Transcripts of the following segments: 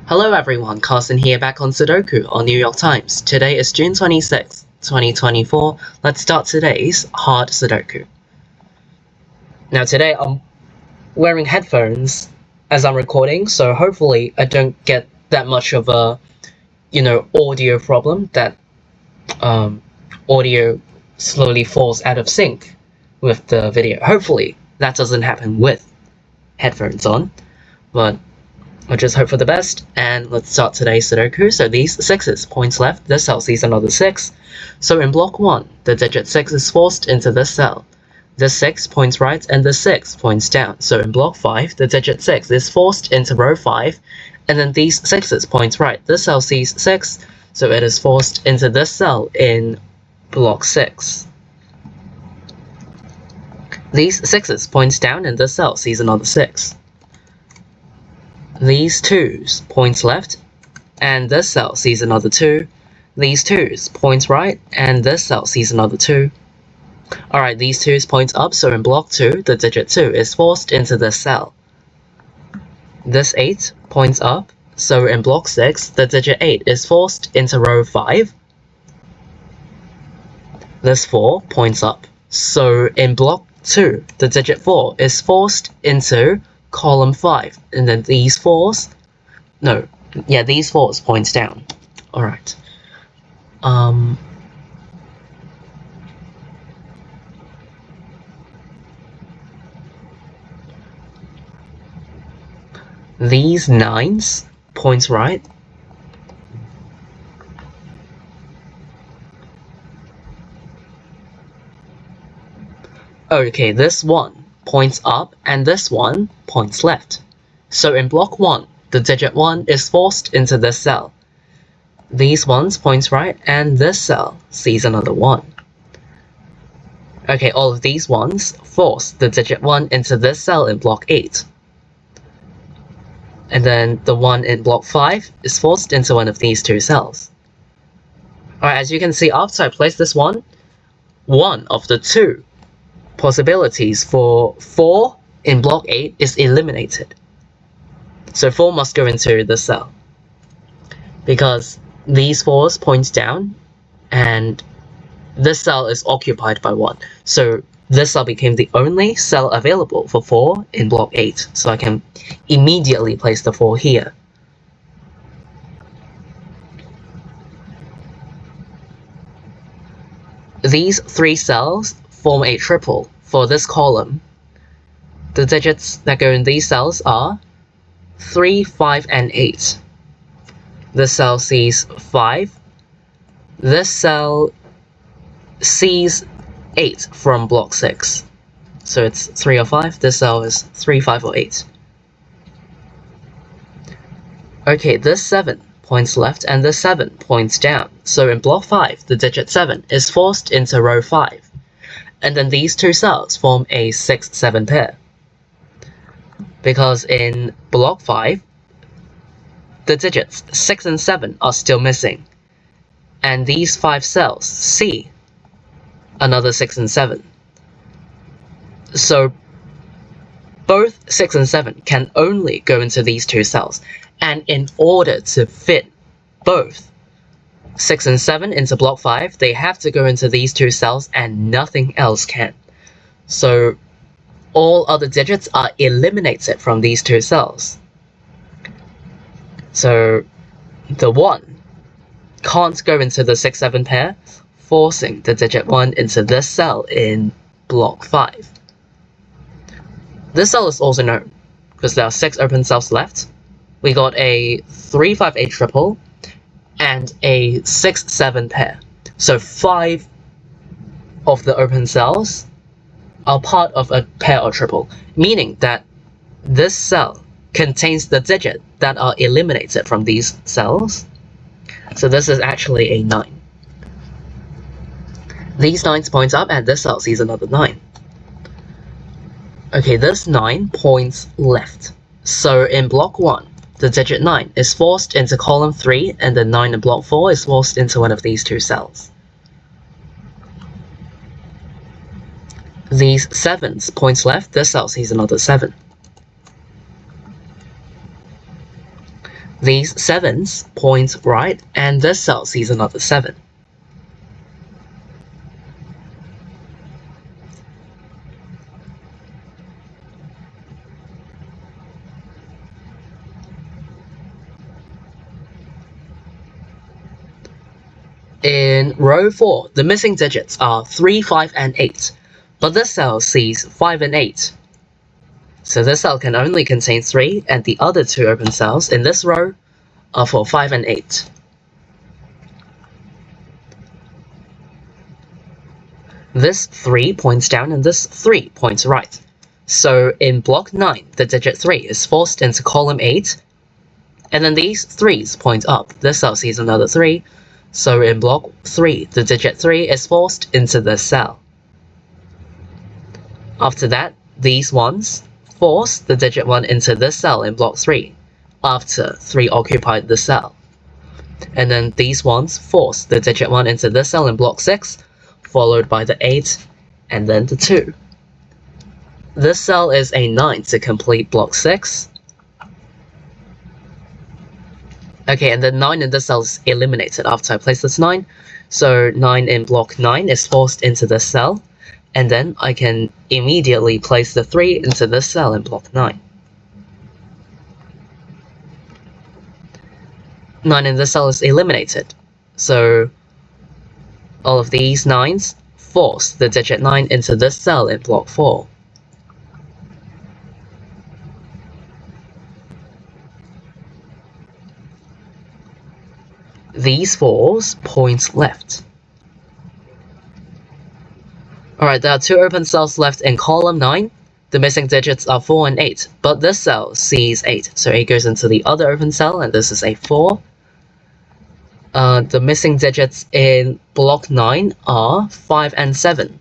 Hello everyone, Carson here back on Sudoku on New York Times. Today is June 26th, 2024. Let's start today's hard Sudoku. Now today I'm wearing headphones as I'm recording, so hopefully I don't get that much of a, audio problem that audio slowly falls out of sync with the video. Hopefully that doesn't happen with headphones on, but I'll just hope for the best, and let's start today's Sudoku. So these 6s, points left, this cell sees another 6. So in block 1, the digit 6 is forced into this cell. This 6 points right, and the 6 points down. So in block 5, the digit 6 is forced into row 5, and then these 6s points right. This cell sees 6, so it is forced into this cell in block 6. These 6s points down, and this cell sees another 6. These 2s points left, and this cell sees another 2. These 2s points right, and this cell sees another 2. Alright, these 2s points up, so in block 2, the digit 2 is forced into this cell. This 8 points up, so in block 6, the digit 8 is forced into row 5. This 4 points up, so in block 2, the digit 4 is forced into column 5, and then these 4s points down. Alright. These 9s points right. Okay, this 1 points up, and this 1 points left. So in block 1, the digit 1 is forced into this cell. These 1s points right, and this cell sees another 1. Okay, all of these 1s force the digit 1 into this cell in block 8. And then the 1 in block 5 is forced into one of these 2 cells. Alright, as you can see, after I place this one of the 2 possibilities for 4 in block 8 is eliminated. So 4 must go into the cell, because these 4s point down, and this cell is occupied by 1. So this cell became the only cell available for 4 in block 8. So I can immediately place the 4 here. These 3 cells form a triple for this column. The digits that go in these cells are 3, 5, and 8. This cell sees 5. This cell sees 8 from block 6. So it's 3 or 5. This cell is 3, 5, or 8. Okay, this 7 points left, and this 7 points down. So in block 5, the digit 7 is forced into row 5. And then these 2 cells form a 6-7 pair. Because in block 5, the digits 6 and 7 are still missing. And these 5 cells see another 6 and 7. So both 6 and 7 can only go into these 2 cells. And in order to fit both 6 and 7 into block 5, they have to go into these 2 cells, and nothing else can. So all other digits are eliminated from these 2 cells. So the 1 can't go into the 6-7 pair, forcing the digit 1 into this cell in block 5. This cell is also known because there are 6 open cells left. We got a 3-5-8 triple and a 6-7 pair. So 5 of the open cells are part of a pair or triple, meaning that this cell contains the digit that are eliminated from these cells. So this is actually a 9. These 9s points up, and this cell sees another 9. Okay, this 9 points left. So in block 1, the digit 9 is forced into column 3, and the 9 in block 4 is forced into one of these 2 cells. These 7s points left, this cell sees another 7. These 7s point right, and this cell sees another 7. In row 4, the missing digits are 3, 5, and 8, but this cell sees 5 and 8. So this cell can only contain 3, and the other 2 open cells in this row are for 5 and 8. This 3 points down and this 3 points right. So in block 9, the digit 3 is forced into column 8, and then these 3's point up. This cell sees another 3, so in block 3, the digit 3 is forced into this cell. After that, these ones force the digit 1 into this cell in block 3, after 3 occupied the cell. And then these ones force the digit 1 into this cell in block 6, followed by the 8, and then the 2. This cell is a 9 to complete block 6. Okay, and then 9 in this cell is eliminated after I place this 9. So 9 in block 9 is forced into this cell, and then I can immediately place the 3 into this cell in block 9. 9 in this cell is eliminated, so all of these 9's force the digit 9 into this cell in block 4. These 4's point left. Alright, there are 2 open cells left in column 9. The missing digits are 4 and 8, but this cell sees 8, so 8 goes into the other open cell, and this is a 4. The missing digits in block 9 are 5 and 7,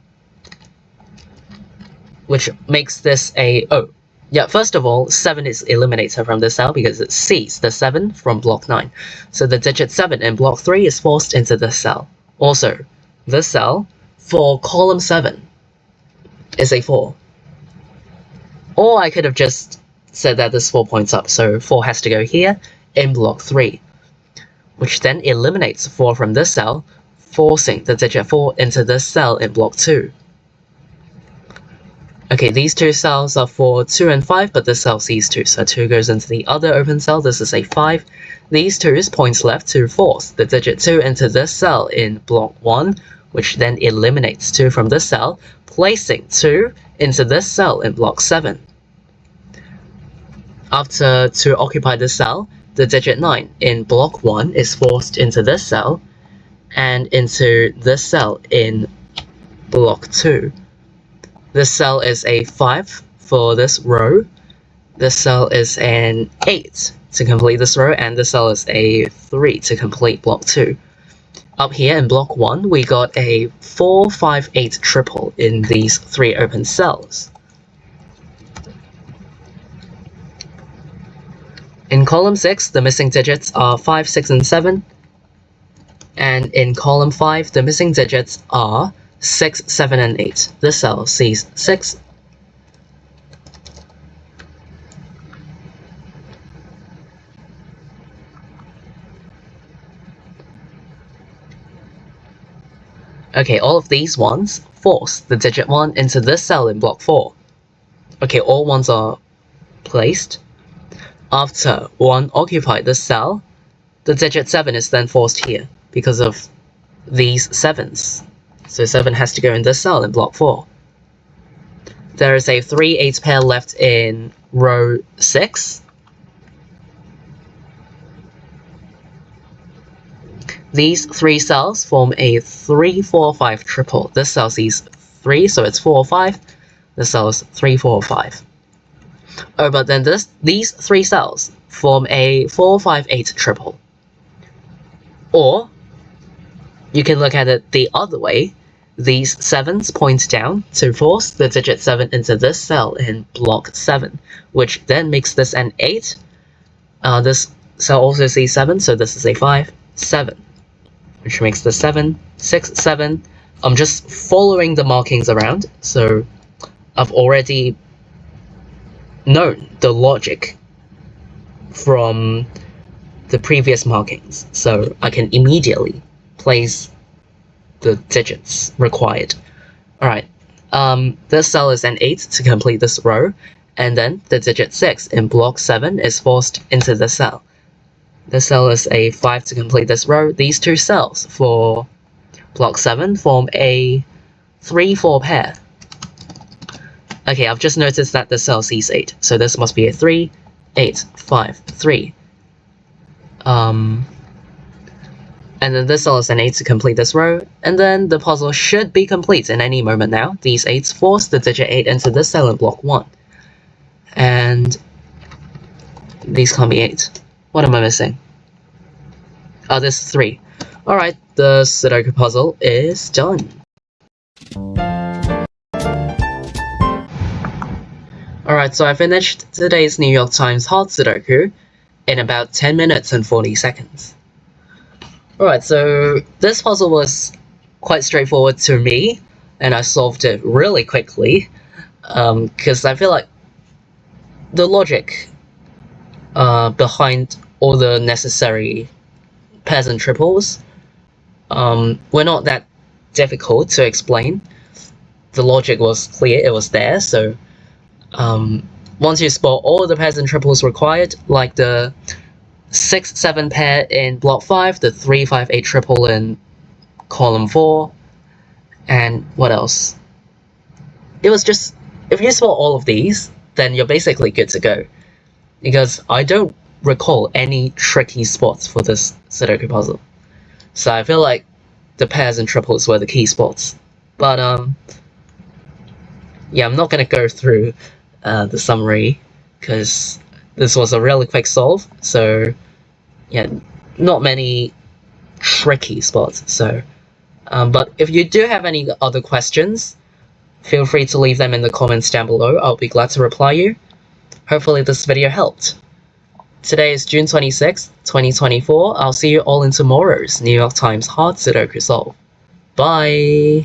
which makes this a... oh, yeah, first of all, 7 is eliminated from this cell because it sees the 7 from block 9. So the digit 7 in block 3 is forced into this cell. Also, this cell for column 7 is a 4. Or I could have just said that this 4 points up, so 4 has to go here in block 3, which then eliminates 4 from this cell, forcing the digit 4 into this cell in block 2. Okay, these 2 cells are for 2 and 5, but this cell sees 2, so 2 goes into the other open cell. This is a 5. These 2's points left to force the digit 2 into this cell in block 1, which then eliminates 2 from this cell, placing 2 into this cell in block 7. After 2 occupy this cell, the digit 9 in block 1 is forced into this cell, and into this cell in block 2. This cell is a 5 for this row, this cell is an 8 to complete this row, and this cell is a 3 to complete block 2. Up here in block 1, we got a 4, 5, 8 triple in these 3 open cells. In column 6, the missing digits are 5, 6, and 7. And in column 5, the missing digits are 6, 7, and 8. This cell sees 6. Okay, all of these ones force the digit 1 into this cell in block 4. Okay, all ones are placed. After 1 occupied this cell, the digit 7 is then forced here because of these 7's. So 7 has to go in this cell in block 4. There is a 3, 8 pair left in row 6. These 3 cells form a 3, 4, 5 triple. This cell sees 3, so it's 4, 5. This cell is 3, 4, 5. Oh, but then these 3 cells form a 4, 5, 8 triple. Or, you can look at it the other way. These 7's point down to force the digit 7 into this cell in block 7, which then makes this an 8. This cell also sees 7, so this is a 5, 7, which makes the 7, 6, 7. I'm just following the markings around, so I've already known the logic from the previous markings, so I can immediately place the digits required. Alright, this cell is an 8 to complete this row, and then the digit 6 in block 7 is forced into the cell. The cell is a 5 to complete this row. These two cells for block 7 form a 3-4 pair. Okay, I've just noticed that the cell sees 8, so this must be a 3, 8, 5, 3. And then this cell is an 8 to complete this row, and then the puzzle should be complete in any moment now. These 8s force the digit 8 into this cell in block 1. And these can't be 8. What am I missing? Oh, this is 3. Alright, the Sudoku puzzle is done. Alright, so I finished today's New York Times hard Sudoku in about 10 minutes and 40 seconds. Alright, so this puzzle was quite straightforward to me, and I solved it really quickly, because I feel like the logic behind all the necessary pairs and triples were not that difficult to explain. The logic was clear, it was there, so once you spot all the pairs and triples required, like the 6-7 pair in block 5, the 3-5-8 triple in column 4, and what else? It was just, if you spot all of these, then you're basically good to go. Because I don't recall any tricky spots for this Sudoku puzzle. So I feel like the pairs and triples were the key spots. But yeah, I'm not going to go through the summary, because this was a really quick solve, so yeah, not many tricky spots. So, but if you do have any other questions, feel free to leave them in the comments down below. I'll be glad to reply you. Hopefully this video helped. Today is June 26th, 2024. I'll see you all in tomorrow's New York Times hard Sudoku solve. Bye!